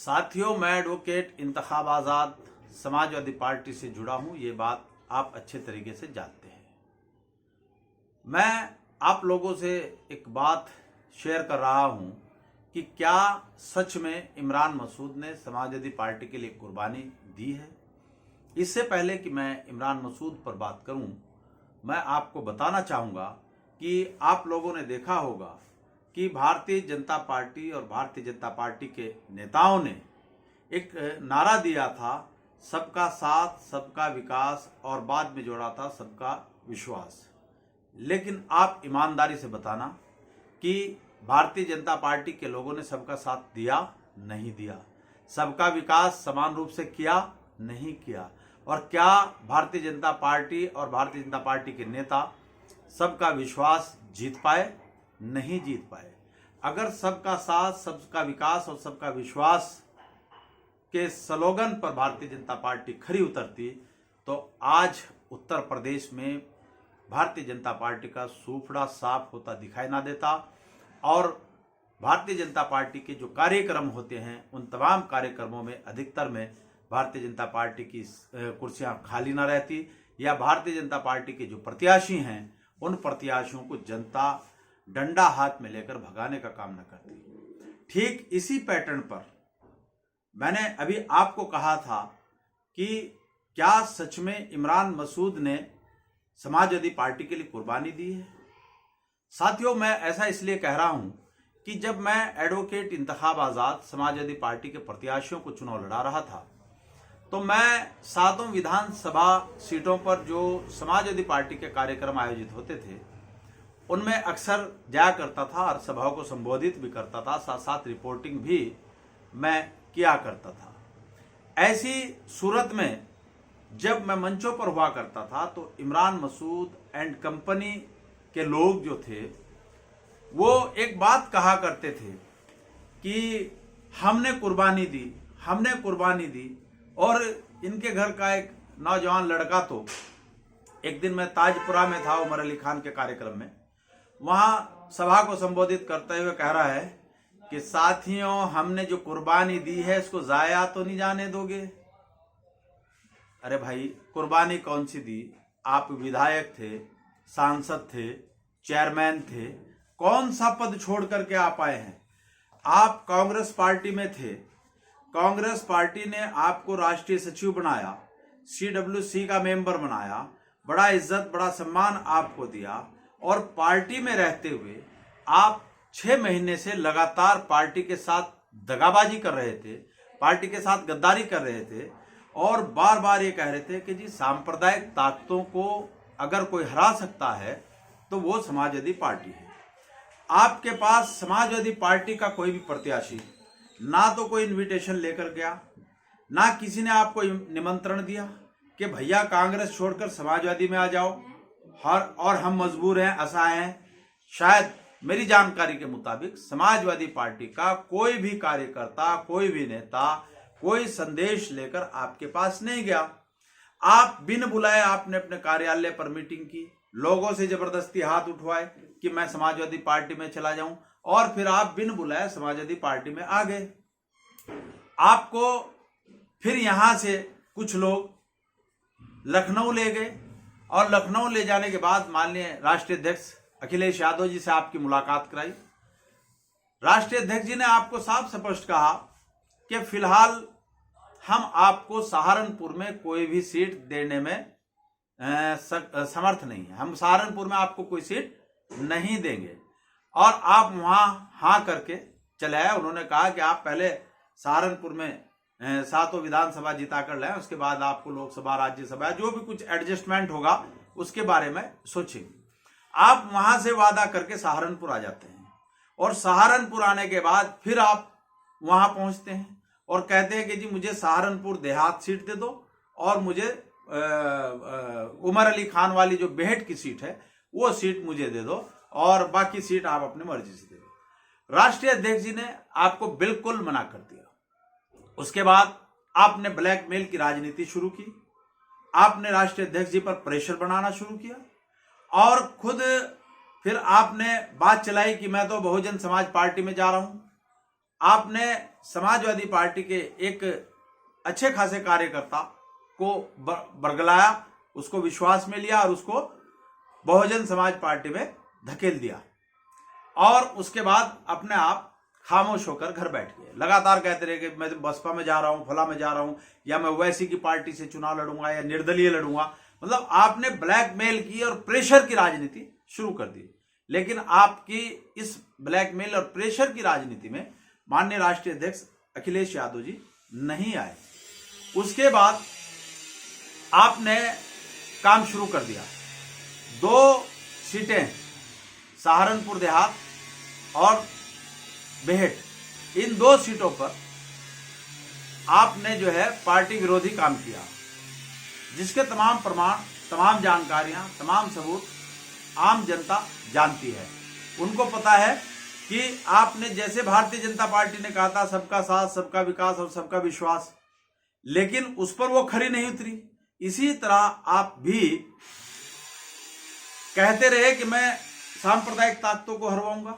साथियों, मैं एडवोकेट इंतखाब आज़ाद समाजवादी पार्टी से जुड़ा हूं। ये बात आप अच्छे तरीके से जानते हैं। मैं आप लोगों से एक बात शेयर कर रहा हूं कि क्या सच में इमरान मसूद ने समाजवादी पार्टी के लिए कुर्बानी दी है। इससे पहले कि मैं इमरान मसूद पर बात करूं, मैं आपको बताना चाहूँगा कि आप लोगों ने देखा होगा कि भारतीय जनता पार्टी और भारतीय जनता पार्टी के नेताओं ने एक नारा दिया था, सबका साथ, सबका विकास, और बाद में जोड़ा था सबका विश्वास। लेकिन आप ईमानदारी से बताना कि भारतीय जनता पार्टी के लोगों ने सबका साथ दिया, नहीं दिया। सबका विकास समान रूप से किया, नहीं किया। और क्या भारतीय जनता पार्टी और भारतीय जनता पार्टी के नेता सबका विश्वास जीत पाए? नहीं जीत पाए। अगर सबका साथ, सबका विकास और सबका विश्वास के स्लोगन पर भारतीय जनता पार्टी खरी उतरती तो आज उत्तर प्रदेश में भारतीय जनता पार्टी का सूफड़ा साफ होता दिखाई ना देता, और भारतीय जनता पार्टी के जो कार्यक्रम होते हैं उन तमाम कार्यक्रमों में अधिकतर में भारतीय जनता पार्टी की कुर्सियां खाली ना रहती, या भारतीय जनता पार्टी के जो प्रत्याशी हैं उन प्रत्याशियों को जनता डंडा हाथ में लेकर भगाने का काम न करती। ठीक इसी पैटर्न पर मैंने अभी आपको कहा था कि क्या सच में इमरान मसूद ने समाजवादी पार्टी के लिए कुर्बानी दी है। साथियों, मैं ऐसा इसलिए कह रहा हूं कि जब मैं एडवोकेट इंतखाब आज़ाद समाजवादी पार्टी के प्रत्याशियों को चुनाव लड़ा रहा था तो मैं 7 विधानसभा सीटों पर जो समाजवादी पार्टी के कार्यक्रम आयोजित होते थे उनमें अक्सर जाया करता था और सभाओं को संबोधित भी करता था, साथ साथ रिपोर्टिंग भी मैं किया करता था। ऐसी सूरत में जब मैं मंचों पर हुआ करता था तो इमरान मसूद एंड कंपनी के लोग जो थे वो एक बात कहा करते थे कि हमने कुर्बानी दी, हमने कुर्बानी दी। और इनके घर का एक नौजवान लड़का तो एक दिन मैं ताजपुरा में था उमर अली खान के कार्यक्रम में, वहां सभा को संबोधित करते हुए कह रहा है कि साथियों, हमने जो कुर्बानी दी है इसको जाया तो नहीं जाने दोगे। अरे भाई, कुर्बानी कौन सी दी? आप विधायक थे, सांसद थे, चेयरमैन थे, कौन सा पद छोड़ करके आप आए हैं? आप कांग्रेस पार्टी में थे, कांग्रेस पार्टी ने आपको राष्ट्रीय सचिव बनाया, CWC का मेंबर बनाया, बड़ा इज्जत बड़ा सम्मान आपको दिया, और पार्टी में रहते हुए आप 6 महीने से लगातार पार्टी के साथ दगाबाजी कर रहे थे, पार्टी के साथ गद्दारी कर रहे थे, और बार बार ये कह रहे थे कि जी सांप्रदायिक ताकतों को अगर कोई हरा सकता है तो वो समाजवादी पार्टी है। आपके पास समाजवादी पार्टी का कोई भी प्रत्याशी ना तो कोई इनविटेशन लेकर गया, ना किसी ने आपको निमंत्रण दिया कि भैया कांग्रेस छोड़कर समाजवादी में आ जाओ, और हम मजबूर हैं, असहाय हैं। शायद मेरी जानकारी के मुताबिक समाजवादी पार्टी का कोई भी कार्यकर्ता, कोई भी नेता कोई संदेश लेकर आपके पास नहीं गया। आप बिन बुलाए आपने अपने कार्यालय पर मीटिंग की, लोगों से जबरदस्ती हाथ उठवाए कि मैं समाजवादी पार्टी में चला जाऊं, और फिर आप बिन बुलाए समाजवादी पार्टी में आ गए। आपको फिर यहां से कुछ लोग लखनऊ ले गए, और लखनऊ ले जाने के बाद माननीय राष्ट्रीय अध्यक्ष अखिलेश यादव जी से आपकी मुलाकात कराई। राष्ट्रीय अध्यक्ष जी ने आपको साफ स्पष्ट कहा कि फिलहाल हम आपको सहारनपुर में कोई भी सीट देने में समर्थ नहीं है, हम सहारनपुर में आपको कोई सीट नहीं देंगे, और आप वहां हाँ करके चले आए। उन्होंने कहा कि आप पहले सहारनपुर में 7 विधानसभा जिता कर लाएं, उसके बाद आपको लोकसभा, राज्यसभा, जो भी कुछ एडजस्टमेंट होगा उसके बारे में सोचेंगे। आप वहां से वादा करके सहारनपुर आ जाते हैं, और सहारनपुर आने के बाद फिर आप वहां पहुंचते हैं और कहते हैं कि जी मुझे सहारनपुर देहात सीट दे दो, और मुझे उमर अली खान वाली जो बेहट की सीट है वो सीट मुझे दे दो, और बाकी सीट आप अपनी मर्जी से दे दो। राष्ट्रीय अध्यक्ष जी ने आपको बिल्कुल मना कर दिया। उसके बाद आपने ब्लैकमेल की राजनीति शुरू की, आपने राष्ट्रीय अध्यक्ष जी पर प्रेशर बनाना शुरू किया, और खुद फिर आपने बात चलाई कि मैं तो बहुजन समाज पार्टी में जा रहा हूं। आपने समाजवादी पार्टी के एक अच्छे खासे कार्यकर्ता को बरगलाया, उसको विश्वास में लिया और उसको बहुजन समाज पार्टी में धकेल दिया और उसके बाद अपने आप खामोश होकर घर बैठ गए। लगातार कहते रहे कि मैं बसपा में जा रहा हूं, फला में जा रहा हूं, या मैं ओवैसी की पार्टी से चुनाव लड़ूंगा या निर्दलीय लड़ूंगा। मतलब आपने ब्लैकमेल की और प्रेशर की राजनीति शुरू कर दी। लेकिन आपकी इस ब्लैकमेल और प्रेशर की राजनीति में माननीय राष्ट्रीय अध्यक्ष अखिलेश यादव जी नहीं आए। उसके बाद आपने काम शुरू कर दिया। 2 सीटें सहारनपुर देहात और बेहट, इन 2 सीटों पर आपने जो है पार्टी विरोधी काम किया, जिसके तमाम प्रमाण, तमाम जानकारियां, तमाम सबूत आम जनता जानती है। उनको पता है कि आपने जैसे भारतीय जनता पार्टी ने कहा था सबका साथ, सबका विकास और सबका विश्वास, लेकिन उस पर वो खरी नहीं उतरी। इसी तरह आप भी कहते रहे कि मैं सांप्रदायिक ताकतों को हरवाऊंगा,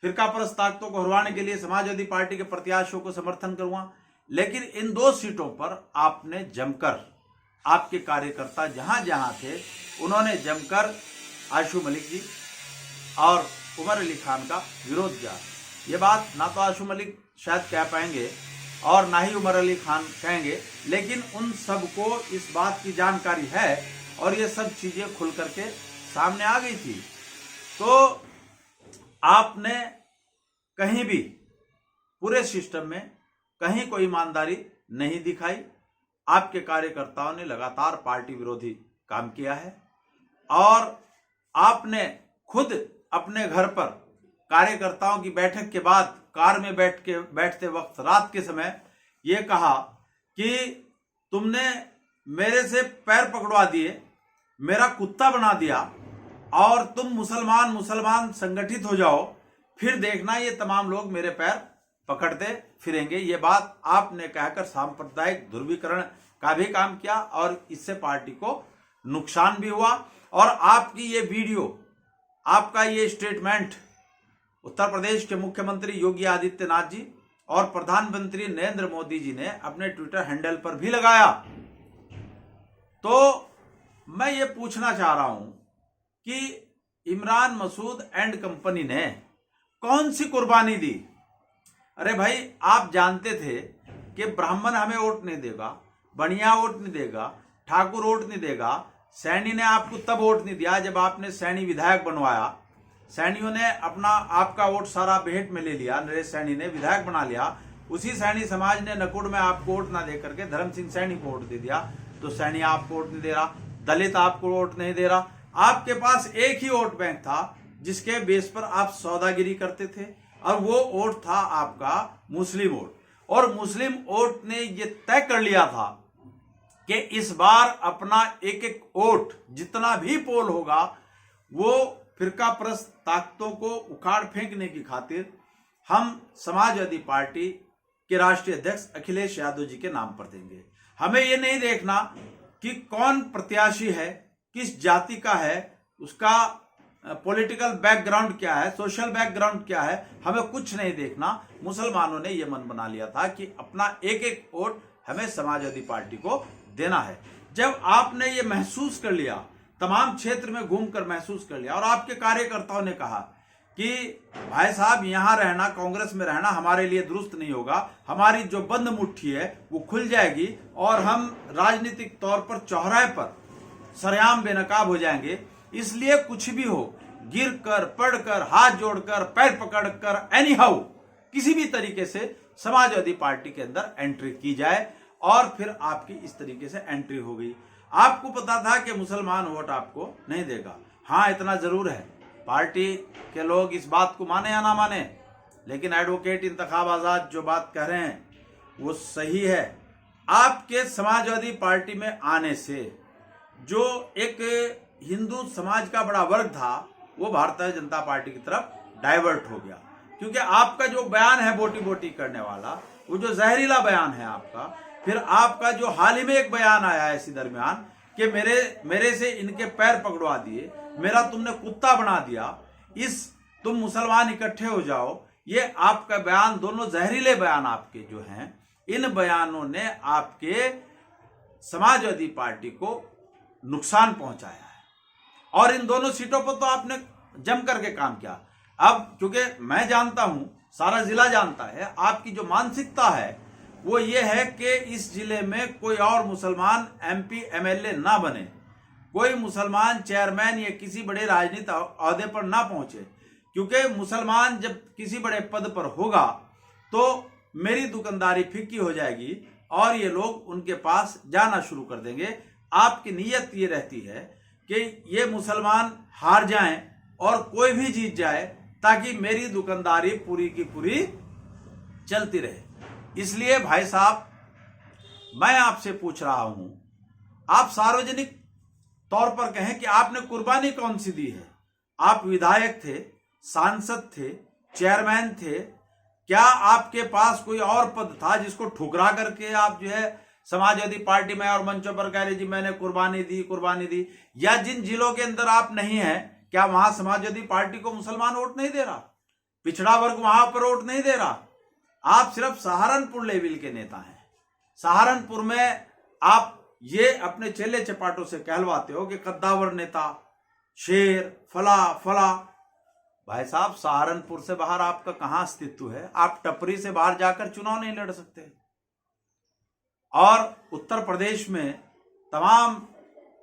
फिरकापरस्त ताकतों को हरवाने के लिए समाजवादी पार्टी के प्रत्याशियों को समर्थन करूंगा। लेकिन इन 2 सीटों पर आपने जमकर, आपके कार्यकर्ता जहां जहां थे उन्होंने जमकर आशु मलिक जी और उमर अली खान का विरोध किया। ये बात ना तो आशु मलिक शायद कह पाएंगे और ना ही उमर अली खान कहेंगे, लेकिन उन सबको इस बात की जानकारी है और ये सब चीजें खुल करके सामने आ गई थी। तो आपने कहीं भी पूरे सिस्टम में कहीं कोई ईमानदारी नहीं दिखाई। आपके कार्यकर्ताओं ने लगातार पार्टी विरोधी काम किया है और आपने खुद अपने घर पर कार्यकर्ताओं की बैठक के बाद कार में बैठते वक्त रात के समय ये कहा कि तुमने मेरे से पैर पकड़वा दिए, मेरा कुत्ता बना दिया और तुम मुसलमान संगठित हो जाओ, फिर देखना ये तमाम लोग मेरे पैर पकड़ते फिरेंगे। ये बात आपने कहकर सांप्रदायिक ध्रुवीकरण का भी काम किया और इससे पार्टी को नुकसान भी हुआ। और आपकी ये वीडियो, आपका ये स्टेटमेंट उत्तर प्रदेश के मुख्यमंत्री योगी आदित्यनाथ जी और प्रधानमंत्री नरेंद्र मोदी जी ने अपने ट्विटर हैंडल पर भी लगाया। तो मैं ये पूछना चाह रहा हूं कि इमरान मसूद एंड कंपनी ने कौन सी कुर्बानी दी? अरे भाई, आप जानते थे कि ब्राह्मण हमें वोट नहीं देगा, बनिया वोट नहीं देगा, ठाकुर वोट नहीं देगा। सैनी ने आपको तब वोट नहीं दिया जब आपने सैनी विधायक बनवाया। सैनियों ने अपना आपका वोट सारा बेहट में ले लिया, नरेश सैनी ने विधायक बना लिया। उसी सैनी समाज ने नकुड़ में आपको वोट ना दे करके धर्म सिंह सैनी को वोट दे दिया। तो सैनी आपको वोट नहीं दे रहा, दलित आपको वोट नहीं दे रहा। आपके पास एक ही वोट बैंक था जिसके बेस पर आप सौदागिरी करते थे और वो वोट था आपका मुस्लिम वोट। और मुस्लिम वोट ने ये तय कर लिया था कि इस बार अपना एक एक वोट जितना भी पोल होगा वो फिरकापरस्त ताकतों को उखाड़ फेंकने की खातिर हम समाजवादी पार्टी के राष्ट्रीय अध्यक्ष अखिलेश यादव जी के नाम पर देंगे। हमें ये नहीं देखना कि कौन प्रत्याशी है, किस जाति का है, उसका पॉलिटिकल बैकग्राउंड क्या है, सोशल बैकग्राउंड क्या है, हमें कुछ नहीं देखना। मुसलमानों ने यह मन बना लिया था कि अपना एक एक वोट हमें समाजवादी पार्टी को देना है। जब आपने ये महसूस कर लिया, तमाम क्षेत्र में घूमकर महसूस कर लिया और आपके कार्यकर्ताओं ने कहा कि भाई साहब यहां रहना, कांग्रेस में रहना हमारे लिए दुरुस्त नहीं होगा, हमारी जो बंद मुट्ठी है वो खुल जाएगी और हम राजनीतिक तौर पर चौराहे पर सरेआम बेनकाब हो जाएंगे। इसलिए कुछ भी हो, गिर कर, पढ़कर, हाथ जोड़कर, पैर पकड़कर, एनी हाउ किसी भी तरीके से समाजवादी पार्टी के अंदर एंट्री की जाए। और फिर आपकी इस तरीके से एंट्री हो गई। आपको पता था कि मुसलमान वोट आपको नहीं देगा। हाँ, इतना जरूर है, पार्टी के लोग इस बात को माने या ना माने, लेकिन एडवोकेट इंतखाब आजाद जो बात कह रहे हैं वो सही है। आपके समाजवादी पार्टी में आने से जो एक हिंदू समाज का बड़ा वर्ग था वो भारतीय जनता पार्टी की तरफ डाइवर्ट हो गया, क्योंकि आपका जो बयान है बोटी बोटी करने वाला, वो जो जहरीला बयान है आपका, फिर आपका जो हाल ही में एक बयान आया है इसी दरमियान कि मेरे से इनके पैर पकड़वा दिए, मेरा तुमने कुत्ता बना दिया, तुम मुसलमान इकट्ठे हो जाओ, ये आपका बयान, दोनों जहरीले बयान आपके जो हैं, इन बयानों ने आपके समाजवादी पार्टी को नुकसान पहुंचाया है। और इन दोनों सीटों पर तो आपने जम करके काम किया। अब क्योंकि मैं जानता हूं, सारा जिला जानता है, आपकी जो मानसिकता है वो ये है कि इस जिले में कोई और मुसलमान MP MLA ना बने, कोई मुसलमान चेयरमैन या किसी बड़े राजनीतिक ओहदे पर ना पहुंचे, क्योंकि मुसलमान जब किसी बड़े पद पर होगा तो मेरी दुकानदारी फीकी हो जाएगी और ये लोग उनके पास जाना शुरू कर देंगे। आपकी नीयत ये रहती है कि ये मुसलमान हार जाएं और कोई भी जीत जाए ताकि मेरी दुकानदारी पूरी की पूरी चलती रहे। इसलिए भाई साहब, मैं आपसे पूछ रहा हूं, आप सार्वजनिक तौर पर कहें कि आपने कुर्बानी कौन सी दी है। आप विधायक थे, सांसद थे, चेयरमैन थे, क्या आपके पास कोई और पद था जिसको ठुकरा करके आप जो है समाजवादी पार्टी में और मंचों पर कह रहे जी मैंने कुर्बानी दी, या जिन जिलों के अंदर आप नहीं हैं, क्या वहां समाजवादी पार्टी को मुसलमान वोट नहीं दे रहा, पिछड़ा वर्ग वहां पर वोट नहीं दे रहा? आप सिर्फ सहारनपुर लेवल के नेता हैं। सहारनपुर में आप ये अपने चेले चपाटों से कहलवाते हो कि कद्दावर नेता, शेर, फला। भाई साहब, सहारनपुर से बाहर आपका कहां अस्तित्व है? आप टपरी से बाहर जाकर चुनाव नहीं लड़ सकते। और उत्तर प्रदेश में तमाम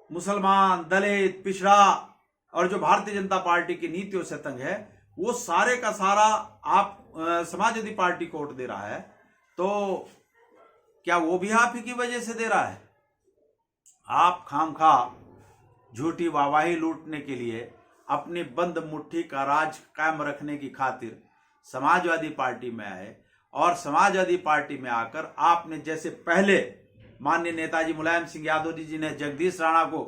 मुसलमान, दलित, पिछड़ा और जो भारतीय जनता पार्टी की नीतियों से तंग है, वो सारे का सारा आप समाजवादी पार्टी को वोट दे रहा है, तो क्या वो भी आप ही की वजह से दे रहा है? आप खामखा झूठी वाहवाही लूटने के लिए, अपनी बंद मुट्ठी का राज कायम रखने की खातिर समाजवादी पार्टी में आए और समाजवादी पार्टी में आकर आपने जैसे पहले माननीय नेताजी मुलायम सिंह यादव जी ने जगदीश राणा को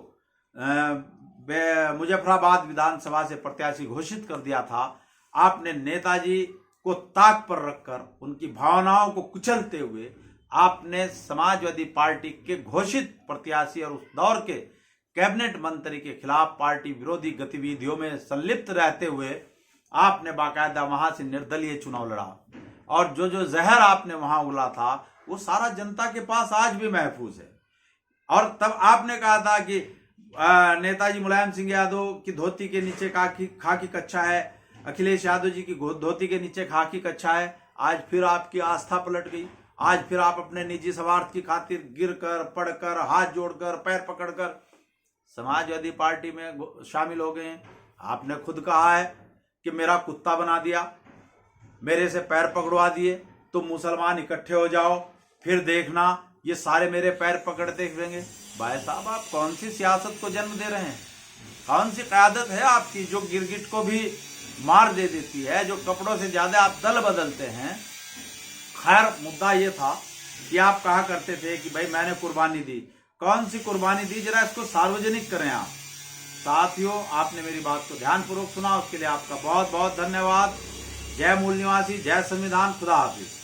मुजफ्फराबाद विधानसभा से प्रत्याशी घोषित कर दिया था, आपने नेताजी को ताक पर रखकर उनकी भावनाओं को कुचलते हुए आपने समाजवादी पार्टी के घोषित प्रत्याशी और उस दौर के कैबिनेट मंत्री के खिलाफ पार्टी विरोधी गतिविधियों में संलिप्त रहते हुए आपने बाकायदा वहां से निर्दलीय चुनाव लड़ा। और जो जो जहर आपने वहां उगला था वो सारा जनता के पास आज भी महफूज है। और तब आपने कहा था कि नेताजी मुलायम सिंह यादव की धोती के नीचे खाकी कच्छा है, अखिलेश यादव जी की धोती के नीचे खाकी कच्छा है। आज फिर आपकी आस्था पलट गई। आज फिर आप अपने निजी स्वार्थ की खातिर गिरकर, पढ़कर, हाथ जोड़कर, पैर पकड़कर समाजवादी पार्टी में शामिल हो गए हैं। आपने खुद कहा है कि मेरा कुत्ता बना दिया, मेरे से पैर पकड़वा दिए, तुम मुसलमान इकट्ठे हो जाओ, फिर देखना ये सारे मेरे पैर पकड़ते फिरेंगे। भाई साहब, आप कौन सी सियासत को जन्म दे रहे हैं? कौन सी क़यादत है आपकी जो गिरगिट को भी मार दे देती है, जो कपड़ों से ज्यादा आप दल बदलते हैं? खैर, मुद्दा ये था कि आप कहा करते थे कि भाई मैंने कुर्बानी दी। कौन सी कुर्बानी दी, जरा इसको सार्वजनिक करें आप। साथियों, आपने मेरी बात को ध्यानपूर्वक सुना, उसके लिए आपका बहुत बहुत धन्यवाद। जय मूल निवासी, जय संविधान, खुदा हाफिज।